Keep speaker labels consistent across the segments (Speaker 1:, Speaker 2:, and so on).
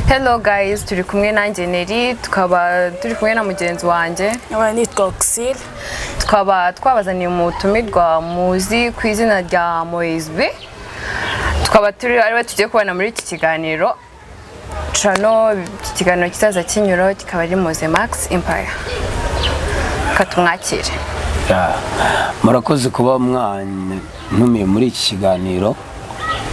Speaker 1: Hello guys, turi kumwe nanjye Neri, tukaba turi kumwe na mugenzi wanjye.
Speaker 2: Nitwa Oxil.
Speaker 1: Tukaba twabazaniye umutumirwa muzi ku izina rya Moise B. Tukaba turi ariwe tugiye kubana muri iki kiganiro. Ikiganiro kizaza kinyuro kikaba ari Moze Max Empire. Katumwakire.
Speaker 3: Murakoze kuba mwantumiye muri iki kiganiro.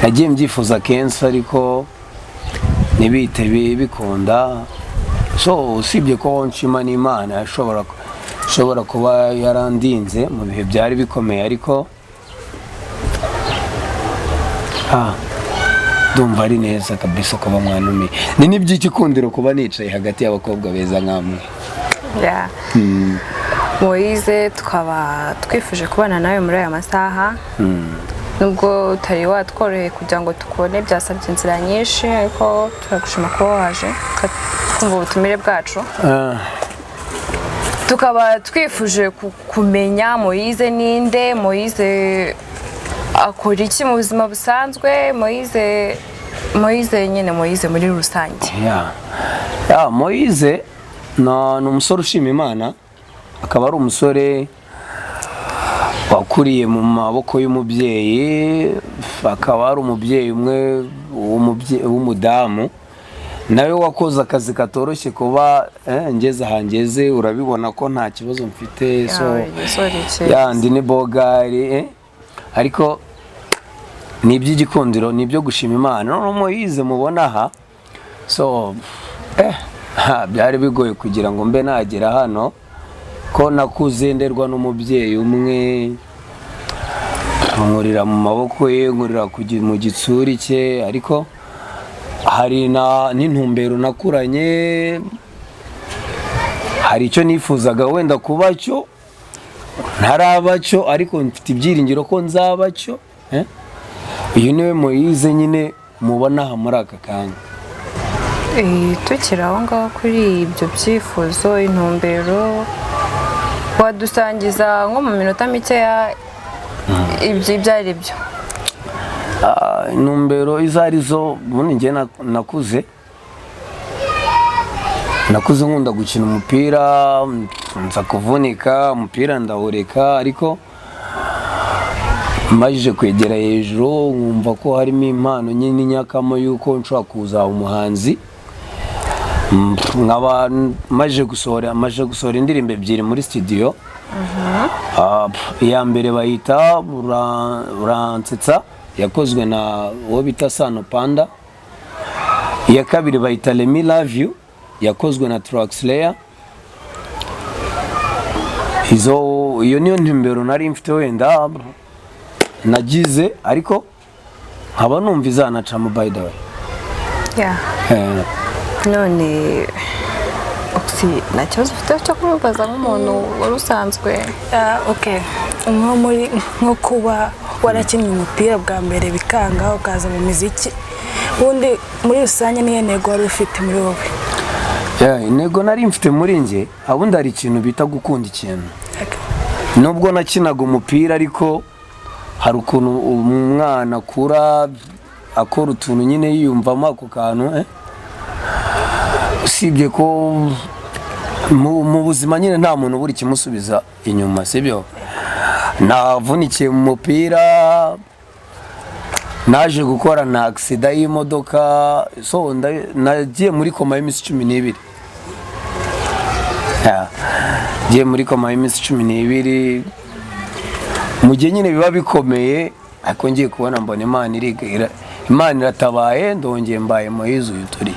Speaker 3: Nagiye mbyifuza kenshi ariko nibite bikunda, so usibye ko nshima n'Imana ashobora kuba yarandinze mu bihe byari bikomeye, ariko ndumva ari neza kabisa kuba mwantumiye. Ni n'iby'igikundiro kuba nicaye hagati y'abakobwa beza nkamwe.
Speaker 1: Moise, tukaba twifuje kubana nawe muri aya masaha. Nubwo utari watworoheye kugira ngo tukubone, byasabye inzira nyinshi, ariko turagushima ko waje kumva ubutumire bwacu. Tukaba twifuje kumenya Moise ninde, Moise akora iki mu buzima busanzwe, Moise nyine Moise muri rusange.
Speaker 3: Moise ni umusore ushima Imana, akaba ari umusore wakuriye mu maboko y'umubyeyi, akaba ari umubyeyi umwe w'umudamu nawe wakoze akazi katoroshye kuba ngeze ahangeze. Urabibona ko nta kibazo mfite, yandi ni bogari, ariko ni iby'igikundiro, ni ibyo gushima Imana. None Moise mubona aha, so byari bigoye kugira ngo mbe nagera hano, ko nakuze nderwa n'umubyeyi umwe, nkurira mu maboko ye, nkurira mu gitsuri cye, ariko hari n'intumbero nakuranye, hari icyo nifuzaga wenda kuba cyo ntaraba cyo, ariko mfite ibyiringiro ko nzaba cyo. Uyu niwe Moise nyine mubona aha muri aka kanya.
Speaker 1: Tukiri aho ngaho kuri ibyo byifuzo, intumbero, wadusangiza nko mu minota mikeya ibyo ari byo?
Speaker 3: Intumbero izo arizo, ubundi njye nakuze nkunda gukina umupira, nza kuvunika umupira ndawureka, ariko majije kwegera hejuru nkumva ko harimo impano nyine nyakamo yuko nshobora kuzaba umuhanzi. Nkaba maje gusohora indirimbo ebyiri muri studio. Iya mbere bayita Uransetsa, yakozwe na uwo bita Sano Panda. Iya kabiri bayita Let Me Love You, yakozwe na Traxler. Iyo niyo ntumbero nari mfite wenda nagize, ariko nkaba numva izanacamo by the way.
Speaker 1: None nta kibazo ufite cyo kumubaza nk'umuntu wari usanzwe?
Speaker 2: Nko kuba warakinnye umupira bwa mbere bikanga ukaza mu muziki, ubundi muri rusange niyo ntego wari ufite muri wowe?
Speaker 3: Intego nari mfite muri njye, ubundi hari ikintu bita gukunda ikintu. Nubwo nakinaga umupira, ariko hari ukuntu umwana akura akora utuntu nyine yiyumvamo ako kantu, usibye ko mu buzima nyine nta muntu ubura ikimusubiza inyuma, sibyo? Navunikiye mu mupira, naje gukora na accident y'imodoka, so nagiye muri koma y'iminsi 12. Ngiye muri koma y'iminsi 12, mu gihe nyine biba bikomeye, ariko ngiye kubona mbona Imana iratabaye, ndongeye mbaye Moise uyu turi.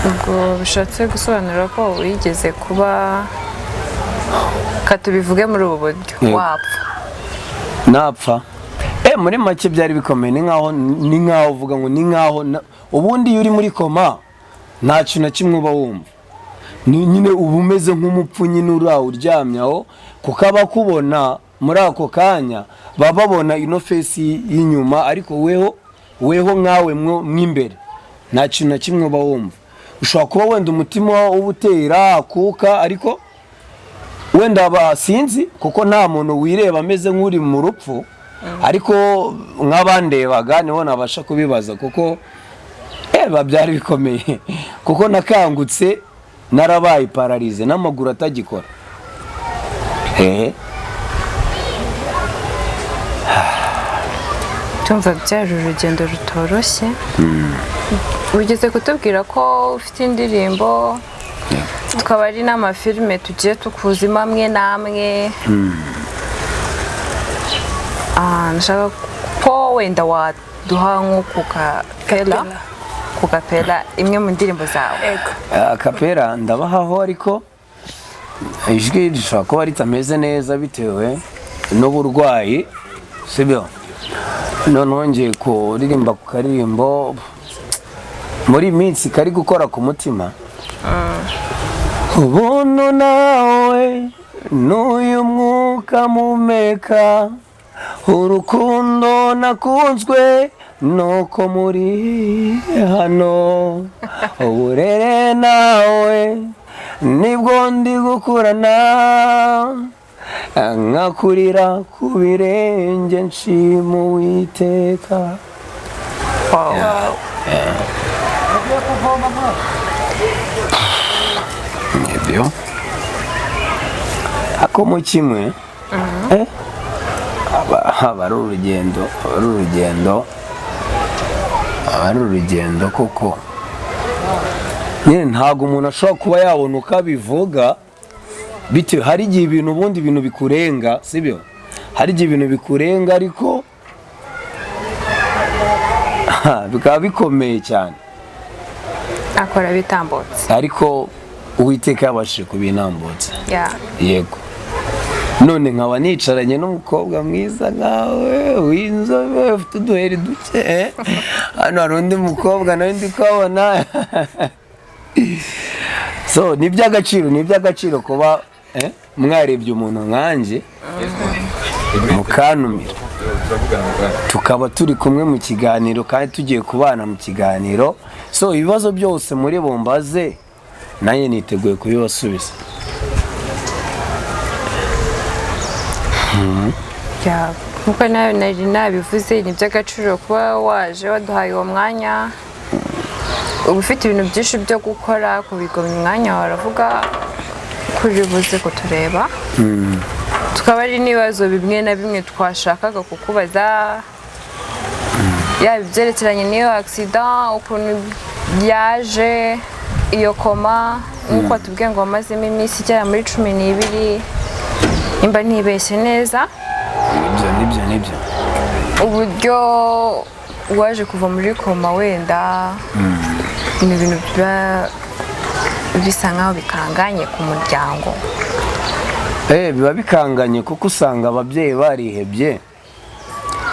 Speaker 1: Ubwo bishatse gusobanura ko wigeze kuba, katubivuge muri ubu buryo, wapfa?
Speaker 3: Napfa? Muri make byari bikomeye, ni nkaho uvuga ngo ni nkaho, ubundi iyo uri muri koma nta kintu na kimwe uba wumva, nyine uba umeze nk'umupfu nyine uraho uryamye aho, kuko abakubona muri ako kanya baba babona ino face y'inyuma, ariko weho nkawe mw'imbere nta kintu na kimwe uba wumva. Ushobora kuba wenda umutima ubutera akuka, ariko wenda sinzi, kuko nta muntu wireba ameze nk'uri mu rupfu, ariko nk'abandebaga niho nabasha kubibaza kuko byari bikomeye kuko nakangutse narabaye pararize n'amaguru atagikora.
Speaker 1: tumva byari urugendo rutoroshye. Ugeze kutubwira ko ufite indirimbo tukaba ari n'amafilime tugiye tukuzimo amwe n'amwe. Nashaka ko wenda waduha nko ku kapela imwe mu ndirimbo zawe.
Speaker 3: Kapela ndabahaho ariko ijwi rishobora kuba ritameze neza bitewe n'uburwayi sibyo. Noneho ngiye kuririmba ku karirimbo muri minsi kari gukora ku mutima. Ubuntu nawe n'uyu mwuka mumeka, urukundo nakunzwe nuko muri hano, uburere nawe nibwo ndi gukurana, nkakurira ku birenge nshima Uwiteka. Nibyo ako mu kimwe aba ari urugendo koko nyine ntabwo umuntu ashobora kuba yabona uko abivuga bitewe hari igihe ibintu bikurenga sibyo, hari igihe ibintu bikurenga ariko bikaba bikomeye cyane
Speaker 1: akora bitambutse
Speaker 3: ariko Uwiteka yabashije kubintambutsa. Yego none nkaba nicaranye n'umukobwa mwiza nkawe w'inzobe ufite uduheri duke, hano hari undi mukobwa nawe ndi kubona so ni iby'agaciro kuba mwarebye umuntu nkanjye mukantumira tukaba turi kumwe mu kiganiro kandi tugiye kubana mu kiganiro. So ibibazo byose muri bumbaze nanjye niteguye kubibasubiza.
Speaker 1: nkuko nawe nari nabivuze ni iby'agaciro kuba waje waduhaye uwo mwanya. Uba ufite ibintu byinshi byo gukora kubigomya umwanya waravuga kuri buze kutureba. Tukaba ari n'ibibazo bimwe na bimwe twashakaga kukubaza, yaba ibyerekeranye n'iyo accident ukuntu yaje iyo koma nk'uko watubwiye ngo wamazemo iminsi igera muri 12 nimba ntibeshye neza.
Speaker 3: Nibyo
Speaker 1: uburyo waje kuva muri koma wenda ni ibintu bisa nkaho bikanganye ku muryango.
Speaker 3: Biba bikanganye kuko usanga ababyeyi barihebye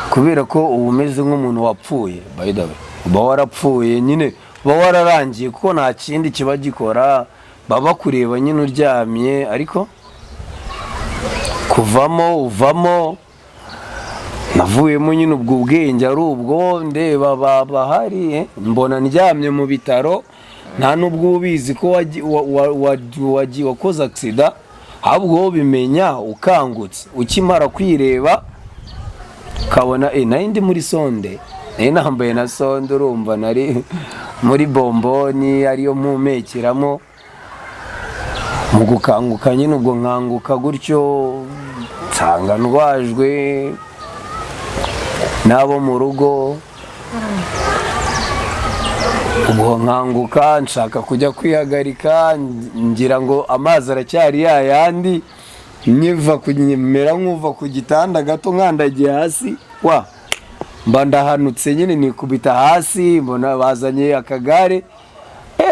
Speaker 3: kubera ko uba umeze nk'umuntu wapfuye. By the way uba warapfuye nyine, uba wararangiye kuko nta kindi kiba gikora, baba kureba nyine uryamye ariko uvamo navuyemo nyine ubwo ubwenge ari ubwo ndeba bahari mbona ndyamye mu bitaro, nta nubwo ubizi ko wakoze accident, ahubwo bimenya ukangutse ukimara kwireba ukabona nari ndi muri sonde, nari nambaye na sonde, urumva nari muri bomboni ariyo mpumekeramo. Mu gukanguka nyine ubwo nkanguka gutyo nsanga ndwajwe n'abo mu rugo, ubwo nkanguka nshaka kujya kwihagarika ngira ngo amazi aracyari yayandi, nkiva kunyemera nkuva ku gitanda gato nkandagiye hasi mba ndahanutse nyine nikubita hasi, mbona bazanye akagare.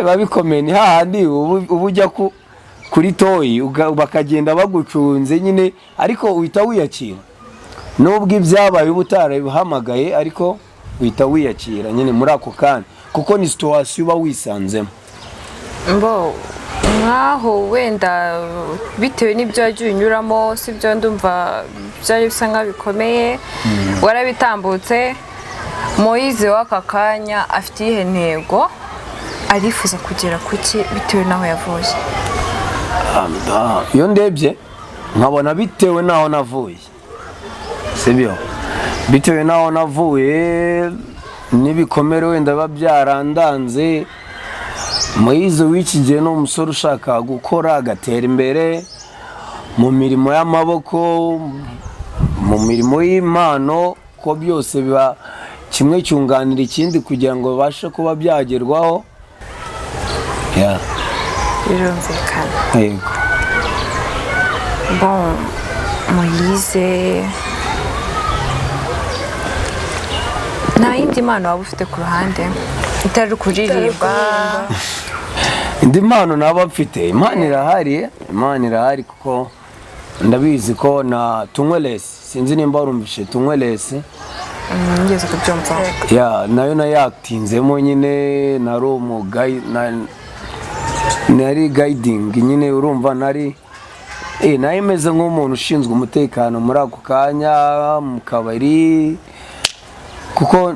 Speaker 3: Babikomeye ni hahandi ubu ujya kuri toyi bakagenda bagucunze nyine, ariko uhita wiyakira nubwo ibyabaye uba utarabihamagaye ariko uhita wiyakira nyine muri ako kanya kuko ni situation uba wisanzemo.
Speaker 1: Nkaho wenda bitewe n'ibyo wagiye unyuramo sibyo, ndumva byari bisa nkaho bikomeye warabitambutse. Moise w'aka kanya afite iyihe ntego arifuza kugera kuki bitewe n'aho yavuye?
Speaker 3: Iyo ndebye nkabona bitewe n'aho navuye sibyo, bitewe naho navuye n'ibikomere wenda biba byarandanze. Moise w'iki gihe ni umusore ushaka gukora agatera imbere mu mirimo y'amaboko, mu mirimo y'impano, ko byose biba kimwe cyunganira ikindi kugira ngo babashe kuba byagerwaho.
Speaker 1: birumvikana.
Speaker 3: Yego.
Speaker 1: Bon, Moise, nta yindi mpano waba ufite ku ruhande itari kuririmba?
Speaker 3: Indi mpano naba mfite, Imana irahari kuko ndabizi ko na Tunywelesi, sinzi nimba warumvishe Tunywelesi.
Speaker 1: Ngeze kubyumva.
Speaker 3: Nayo nayatinzemo nyine, nari guiding nyine, urumva nari nayo imeze nk'umuntu ushinzwe umutekano muri ako kanya mu kabari, kuko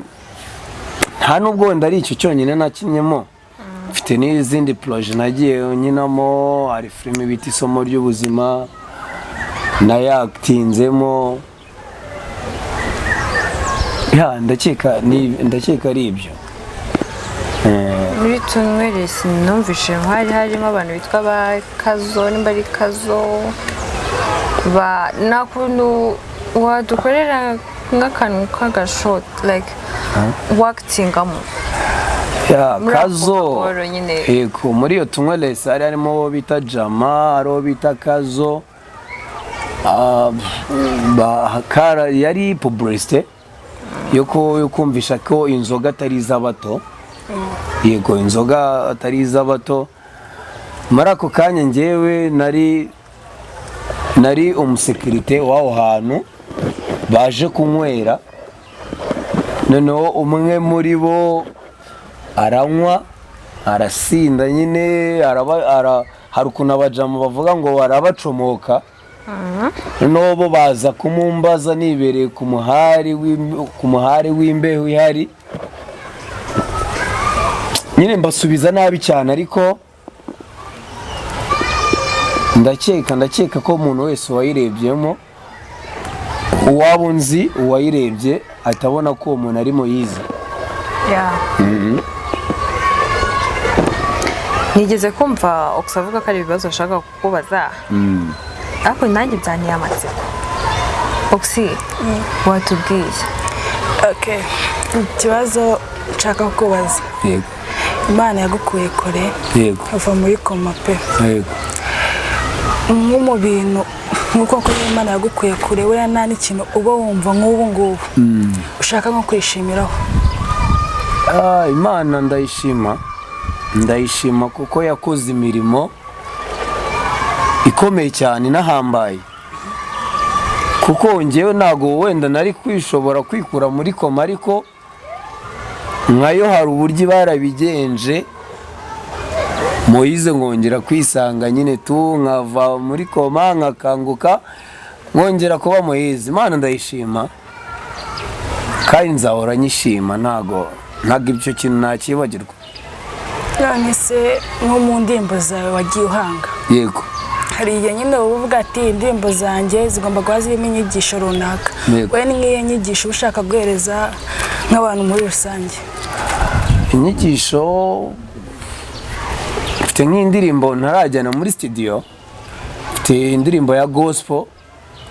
Speaker 3: nta nubwo wenda ari icyo cyonyine nakinyemo. Mfite n'izindi proje nagiye nyinamo, hari filime bita Isomo ry'Ubuzima nayatinzemo. Ndakeka ari ibyo.
Speaker 1: Muri Tunywelesi numvishe harimo abantu bitwa ba Kazo, nimba ari Kazo, nta kuntu wadukorera nk'akantu k'agashoti like wakitingamo
Speaker 3: Kazo. Yego, muri iyo Tunywelesi hari harimo uwo bita Jama, hari uwo bita Kazo. Yari publicité yo kumvisha ko inzoga atari iz'abato. Yego, inzoga atari iz'abato. Muri ako kanya njyewe nari umusekirite w'aho hantu baje kunywera. Noneho umwe muri bo aranywa arasinda nyine, hari ukuntu abajama bavuga ngo barabacomoka. Noneho bo baza kumumbaza nibereye ku muhari w'imbeho ihari. Nyine mbasubiza nabi cyane, ariko ndakeka ko umuntu wese wayirebyemo, uwaba unzi uwayirebye atabona ko uwo muntu ari Moise.
Speaker 1: nigeze kumva okusavuga ko ari ibibazo ashaka kukubaza, ariko nanjye byaniye amatsiko. Oxy, watubwiye?
Speaker 2: Ikibazo nshaka kukubaza.
Speaker 3: Yego.
Speaker 2: Imana yagukuye kure.
Speaker 3: Yego.
Speaker 2: Uva muri koma pe.
Speaker 3: Yego.
Speaker 2: Mu bintu nkuko Imana yagukuye kure, we nta n'ikintu uba wumva nk'ubu ngubu ushaka nko kwishimiraho?
Speaker 3: Imana ndayishima kuko yakoze imirimo ikomeye cyane inahambaye, kuko njyewe ntago wenda nari kwishobora kwikura muri koma, ariko nkayo hari uburyo barabigenje Moise ngongera kwisanga nyine nkava muri koma nkakanguka ngongera kuba Moise. Imana ndayishima kandi nzahora nyishima, ntago ibyo kintu nakibagirwa.
Speaker 2: None se nko mu ndirimbo zawe wagiye uhanga?
Speaker 3: Yego.
Speaker 2: Hari igihe nyine uvuga ati indirimbo zanjye zigomba kuba zirimo inyigisho runaka, we ni nk'iyo nyigisho ushaka guhereza nk'abantu muri rusange?
Speaker 3: Inyigisho mfite nk'indirimbo ntarajyana muri studio, mfite indirimbo ya gospel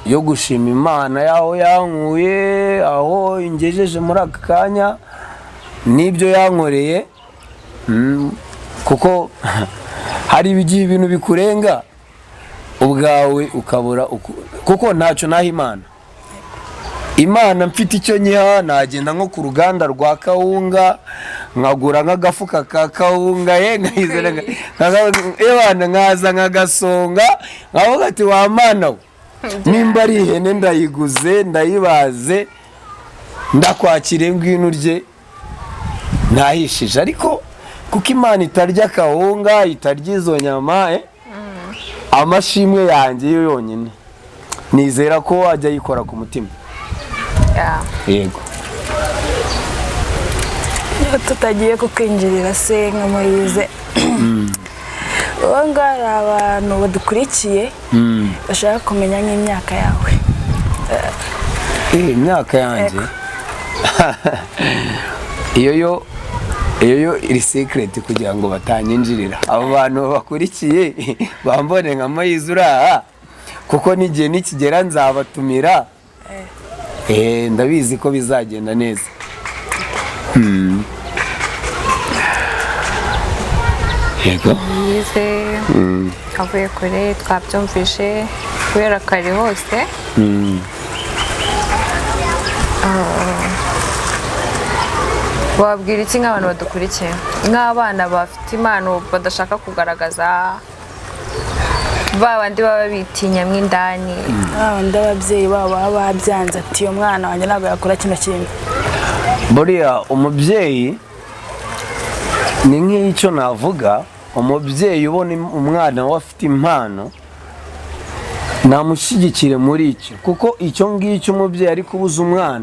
Speaker 3: yo gushima Imana yaho yankuye, aho ingejeje muri aka kanya n'ibyo yankoreye. Kuko hari ibigiye ibintu bikurenga ubwawe ukabura, kuko ntacyo naha Imana mfite icyo nyiha, nagenda nko ku ruganda rwa kawunga nkagura nk'agafuka ka kawunga nkaza nkagasonga, nkavuga ati wa Mana we, nimba ari ihene ndayiguze ndayibaze ndakwakire ngwino urye, ntahishije. Ariko kuko Imana itarya kawunga, itarya izo nyama, amashimwe yanjye yo yonyine nizera ko wajya yikora ku mutima. Yego.
Speaker 2: Tutagiye kukwinjirira se nka Moise, ubu hari abantu badukurikiye bashaka kumenya nk'imyaka yawe,
Speaker 3: imyaka yanjye iyo iri secret kugira ngo batanyinjirira abo bantu bakurikiye bambone nka Mayize uraha kuko n'igihe nikigera nzabatumira ndabizi ko bizagenda neza. Yego
Speaker 1: yize avuye kure twabyumvishe kubera kare hose. Wabwira iki nk'abantu badukurikiye nk'abana bafite impano badashaka kugaragaza babandi baba bitinyamo indani
Speaker 2: babandi ababyeyi babo baba babyanze ati uyu mwana wanjye ntabwo yakora kino kintu?
Speaker 3: buriya umubyeyi ni nk'icyo navuga, umubyeyi ubona umwana we afite impano namushyigikire muri icyo, kuko icyo ngicyo umubyeyi ari kubuza umwana